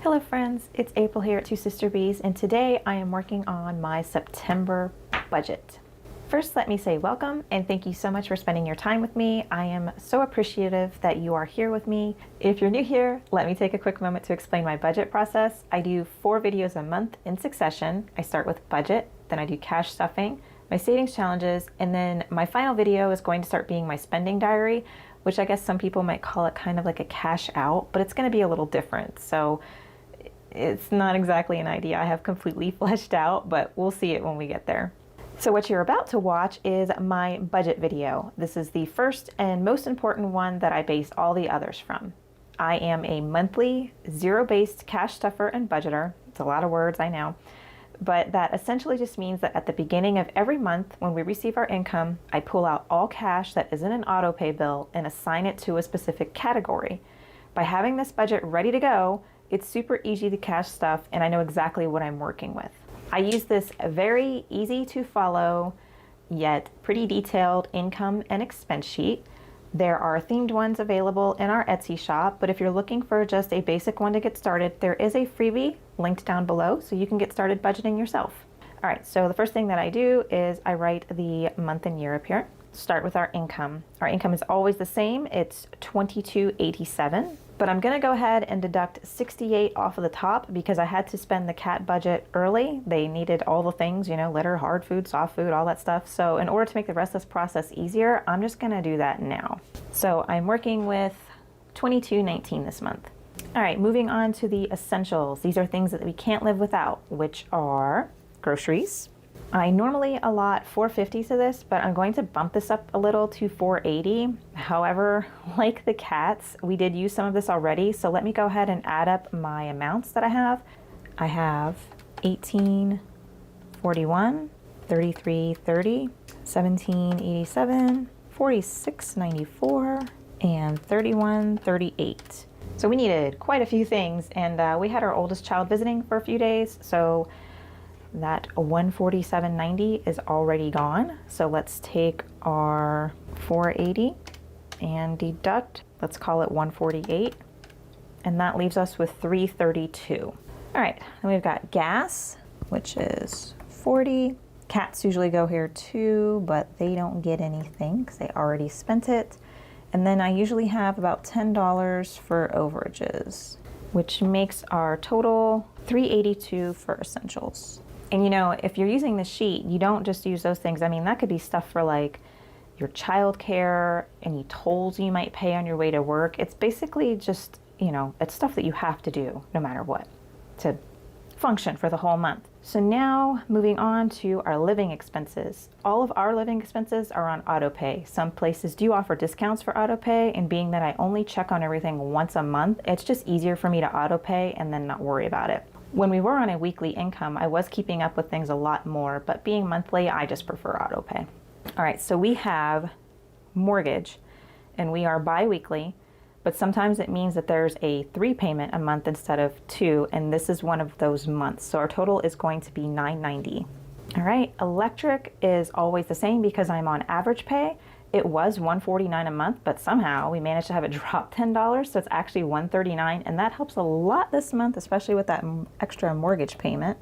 Hello friends, it's April here at Two Sister Bees, and today I am working on my September budget. First, let me say welcome and thank you so much for spending your time with me. I am so appreciative that you are here with me. If you're new here, let me take a quick moment to explain my budget process. I do 4 videos a month in succession. I start with budget, then I do cash stuffing, my savings challenges, and then my final video is going to start being my spending diary, which I guess some people might call it kind of like a cash out, but it's going to be a little different. So it's not exactly an idea I have completely fleshed out, but we'll see it when we get there. So what you're about to watch is my budget video. This is the first and most important one that I base all the others from. I am a monthly, zero-based cash stuffer and budgeter. It's a lot of words, I know. But that essentially just means that at the beginning of every month when we receive our income, I pull out all cash that isn't an auto pay bill and assign it to a specific category. By having this budget ready to go, it's super easy to cash stuff and I know exactly what I'm working with. I use this very easy to follow, yet pretty detailed income and expense sheet. There are themed ones available in our Etsy shop, but if you're looking for just a basic one to get started, there is a freebie linked down below so you can get started budgeting yourself. All right, so the first thing that I do is I write the month and year up here. Start with our income. Our income is always the same. It's $22.87, but I'm gonna go ahead and deduct $68 off of the top because I had to spend the cat budget early. They needed all the things, you know, litter, hard food, soft food, all that stuff. So in order to make the rest of this process easier, I'm just gonna do that now. So I'm working with $22.19 this month. All right, moving on to the essentials. These are things that we can't live without, which are groceries. I normally allot $4.50 to this, but I'm going to bump this up a little to $4.80. However, like the cats, we did use some of this already, so let me go ahead and add up my amounts that I have. I have $18.41, $33.30, $17.87, $46.94, and $31.38. So we needed quite a few things, and we had our oldest child visiting for a few days, so that $147.90 is already gone. So let's take our $4.80 and deduct, let's call it $148, and that leaves us with $332. All right, then we've got gas, which is $40. Cats usually go here too, but they don't get anything because they already spent it. And then I usually have about $10 for overages, which makes our total $382 for essentials. And you know, if you're using the sheet, you don't just use those things. I mean, that could be stuff for like your childcare, any tolls you might pay on your way to work. It's basically just, you know, it's stuff that you have to do no matter what to function for the whole month. So now moving on to our living expenses. All of our living expenses are on auto pay. Some places do offer discounts for auto pay, and being that I only check on everything once a month, it's just easier for me to auto pay and then not worry about it. When we were on a weekly income, I was keeping up with things a lot more, but being monthly, I just prefer auto pay. All right, so we have mortgage, and we are bi-weekly, but sometimes it means that there's a 3 payment a month instead of 2, and this is one of those months. So our total is going to be $990. All right, electric is always the same because I'm on average pay. It was $149 a month, but somehow we managed to have it drop $10, so it's actually $139, and that helps a lot this month, especially with that extra mortgage payment.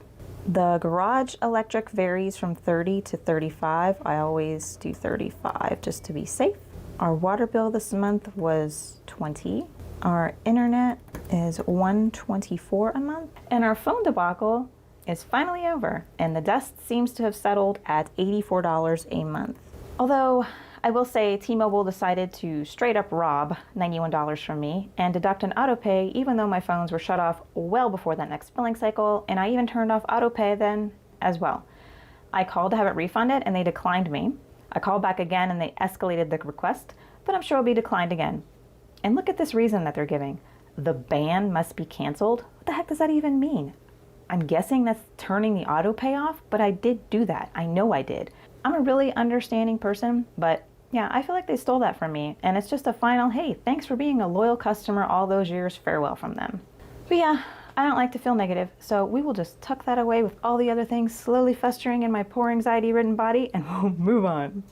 The garage electric varies from $30 to $35. I always do $35 just to be safe. Our water bill this month was $20. Our internet is $124 a month, and our phone debacle is finally over, and the dust seems to have settled at $84 a month. Although I will say T-Mobile decided to straight up rob $91 from me and deduct an auto pay even though my phones were shut off well before that next billing cycle, and I even turned off auto pay then as well. I called to have it refunded and they declined me. I called back again and they escalated the request, but I'm sure it'll be declined again. And look at this reason that they're giving. The ban must be canceled. What the heck does that even mean? I'm guessing that's turning the auto pay off, but I did do that. I know I did. I'm a really understanding person, but yeah, I feel like they stole that from me, and it's just a final, hey, thanks for being a loyal customer all those years, farewell from them. But yeah, I don't like to feel negative, so we will just tuck that away with all the other things slowly festering in my poor anxiety-ridden body, and we'll move on.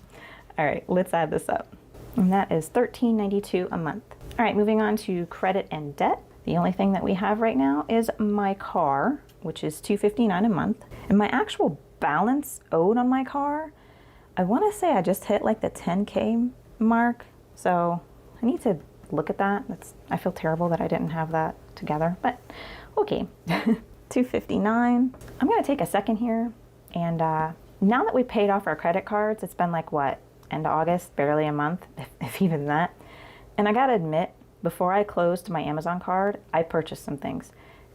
All right, let's add this up. And that is $13.92 a month. All right, moving on to credit and debt. The only thing that we have right now is my car, which is $259 a month. And my actual balance owed on my car, I want to say I just hit like the 10K mark. So I need to look at that. I feel terrible that I didn't have that together, but okay. $259. I'm going to take a second here. And now that we paid off our credit cards, it's been like what, end of August, barely a month, if even that. And I got to admit, before I closed my Amazon card, I purchased some things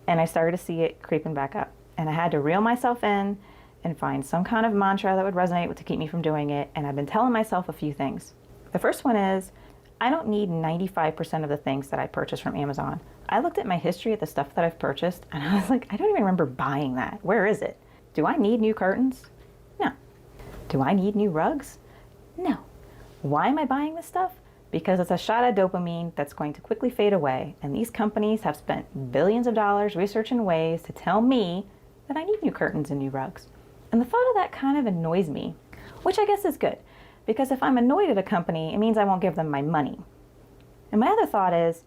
and I started to see it creeping back up. And I had to reel myself in and find some kind of mantra that would resonate to keep me from doing it. And I've been telling myself a few things. The first one is, I don't need 95% of the things that I purchase from Amazon. I looked at my history at the stuff that I've purchased and I was like, I don't even remember buying that. Where is it? Do I need new curtains? No. Do I need new rugs? No. Why am I buying this stuff? Because it's a shot of dopamine that's going to quickly fade away. And these companies have spent billions of dollars researching ways to tell me that I need new curtains and new rugs. And the thought of that kind of annoys me, which I guess is good. Because if I'm annoyed at a company, it means I won't give them my money. And my other thought is,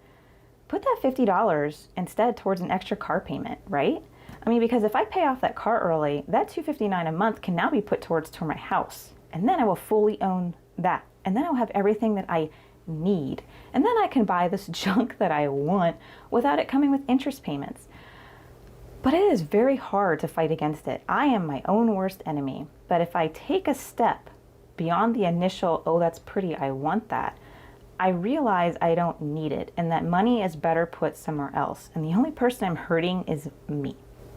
put that $50 instead towards an extra car payment, right? I mean, because if I pay off that car early, that $259 a month can now be put towards my house. And then I will fully own that. And then I'll have everything that I need. And then I can buy this junk that I want without it coming with interest payments. But it is very hard to fight against it. I am my own worst enemy. But if I take a step beyond the initial, oh, that's pretty, I want that, I realize I don't need it and that money is better put somewhere else. And the only person I'm hurting is me.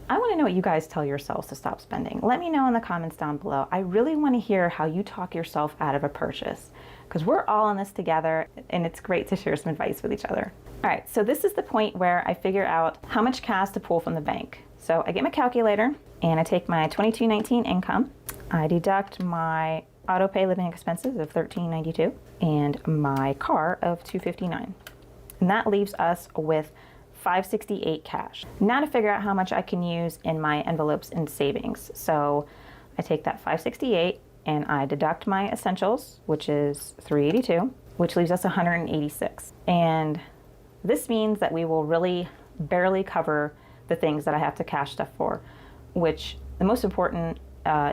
I want to know what you guys tell yourselves to stop spending. Let me know in the comments down below. I really want to hear how you talk yourself out of a purchase, because we're all in this together and it's great to share some advice with each other. All right, so this is the point where I figure out how much cash to pull from the bank. So I get my calculator and I take my $22.19 income. I deduct my auto pay living expenses of $13.92 and my car of $259. And that leaves us with $568 cash. Now to figure out how much I can use in my envelopes and savings. So I take that $568 and I deduct my essentials, which is $382, which leaves us $186. And this means that we will really barely cover the things that I have to cash stuff for, which the most important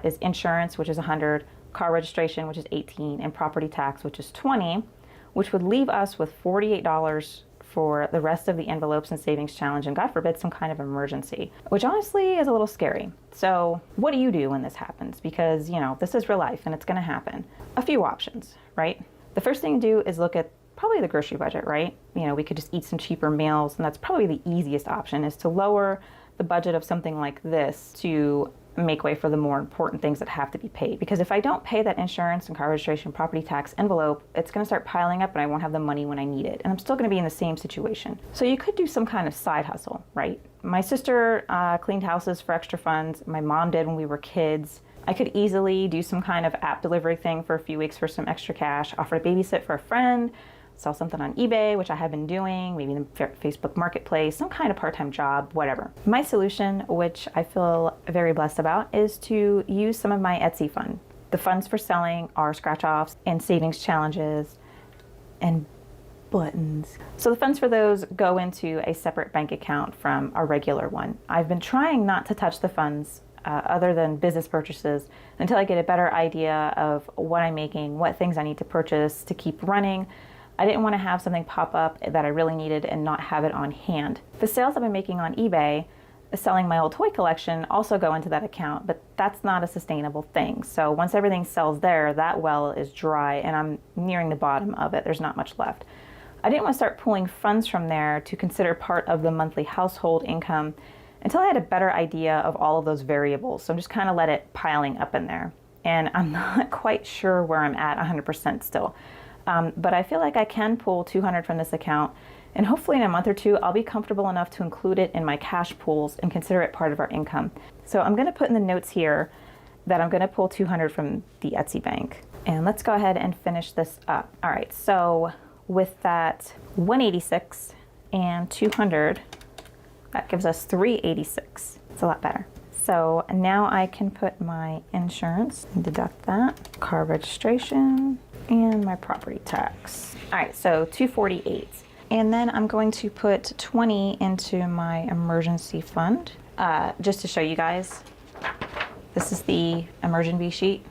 is insurance, which is $100, car registration, which is $18, and property tax, which is $20, which would leave us with $48 for the rest of the envelopes and savings challenge, and God forbid some kind of emergency, which honestly is a little scary. So what do you do when this happens? Because, you know, this is real life and it's going to happen. A few options, right? The first thing to do is look at probably the grocery budget, right? You know, we could just eat some cheaper meals, and that's probably the easiest option, is to lower the budget of something like this to make way for the more important things that have to be paid. Because if I don't pay that insurance and car registration, property tax envelope, it's going to start piling up and I won't have the money when I need it. And I'm still going to be in the same situation. So you could do some kind of side hustle, right? My sister cleaned houses for extra funds. My mom did when we were kids. I could easily do some kind of app delivery thing for a few weeks for some extra cash, offer to babysit for a friend, sell something on eBay, which I have been doing, maybe in the Facebook marketplace, some kind of part-time job, whatever. My solution, which I feel very blessed about, is to use some of my Etsy fund. The funds for selling are scratch-offs and savings challenges and buttons. So the funds for those go into a separate bank account from a regular one. I've been trying not to touch the funds other than business purchases until I get a better idea of what I'm making, what things I need to purchase to keep running. I didn't want to have something pop up that I really needed and not have it on hand. The sales I've been making on eBay, selling my old toy collection, also go into that account, but that's not a sustainable thing. So once everything sells there, that well is dry and I'm nearing the bottom of it. There's not much left. I didn't want to start pulling funds from there to consider part of the monthly household income until I had a better idea of all of those variables. So I'm just kind of let it piling up in there. And I'm not quite sure where I'm at 100% still. But I feel like I can pull $200 from this account, and hopefully in a month or two, I'll be comfortable enough to include it in my cash pools and consider it part of our income. So I'm going to put in the notes here that I'm going to pull $200 from the Etsy bank. And let's go ahead and finish this up. All right, so with that $186 and $200, that gives us $386. It's a lot better. So now I can put my insurance and deduct that, car registration, and my property tax. All right, so $248. And then I'm going to put 20 into my emergency fund. Just to show you guys, this is the emergency sheet.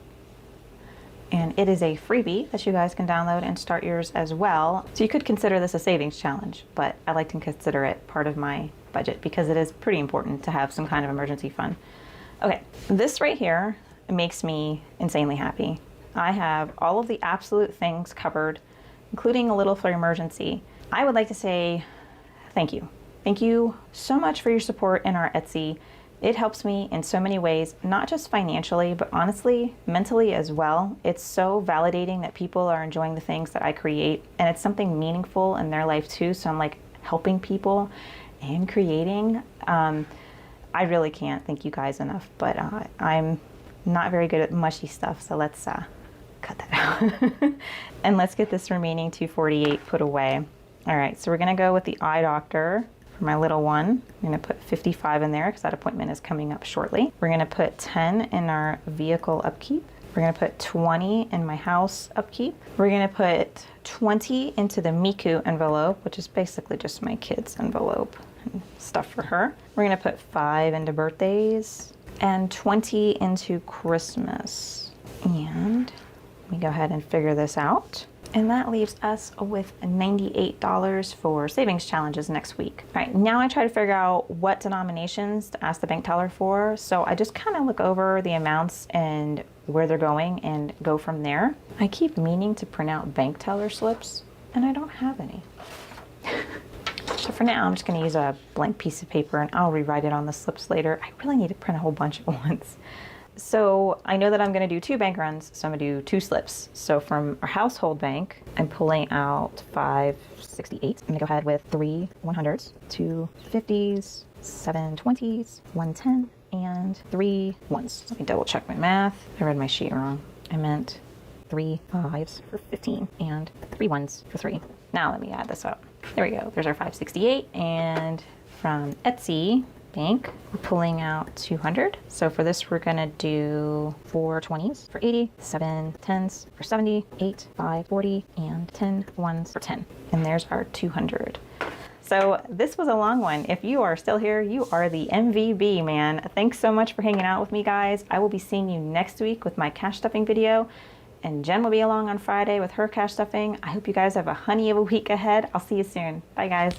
And it is a freebie that you guys can download and start yours as well. So you could consider this a savings challenge, but I like to consider it part of my budget because it is pretty important to have some kind of emergency fund. Okay, this right here makes me insanely happy. I have all of the absolute things covered, including a little for emergency. I would like to say thank you. Thank you so much for your support in our Etsy. It helps me in so many ways, not just financially, but honestly, mentally as well. It's so validating that people are enjoying the things that I create, and it's something meaningful in their life too. So I'm like helping people and creating. I really can't thank you guys enough, but I'm not very good at mushy stuff, so let's cut that out. And let's get this remaining 248 put away. All right, so we're gonna go with the eye doctor. For my little one, I'm gonna put 55 in there because that appointment is coming up shortly. We're gonna put 10 in our vehicle upkeep. We're gonna put 20 in my house upkeep. We're gonna put 20 into the Miku envelope, which is basically just my kid's envelope and stuff for her. We're gonna put 5 into birthdays and 20 into Christmas. And let me go ahead and figure this out. And that leaves us with $98 for savings challenges next week. All right, now I try to figure out what denominations to ask the bank teller for. So I just kind of look over the amounts and where they're going and go from there. I keep meaning to print out bank teller slips and I don't have any. So for now, I'm just gonna use a blank piece of paper and I'll rewrite it on the slips later. I really need to print a whole bunch at once. So I know that I'm gonna do 2 bank runs, so I'm gonna do 2 slips. So from our household bank, I'm pulling out 568. I'm gonna go ahead with 3 100s, 2 50s, 7 20s, 1 10, and 3 1s. Let me double check my math. I read my sheet wrong. I meant 3 5s for 15 and 3 1s for 3. Now let me add this up. There we go, there's our 568. And from Etsy bank, we're pulling out 200. So for this, we're gonna do 4 20s for 80, 7 10s for 70, 8 5 40, and 10 1s for 10. And there's our 200. So this was a long one. If you are still here, you are the MVB, man. Thanks so much for hanging out with me, guys. I will be seeing you next week with my cash stuffing video. And Jen will be along on Friday with her cash stuffing. I hope you guys have a honey of a week ahead. I'll see you soon. Bye, guys.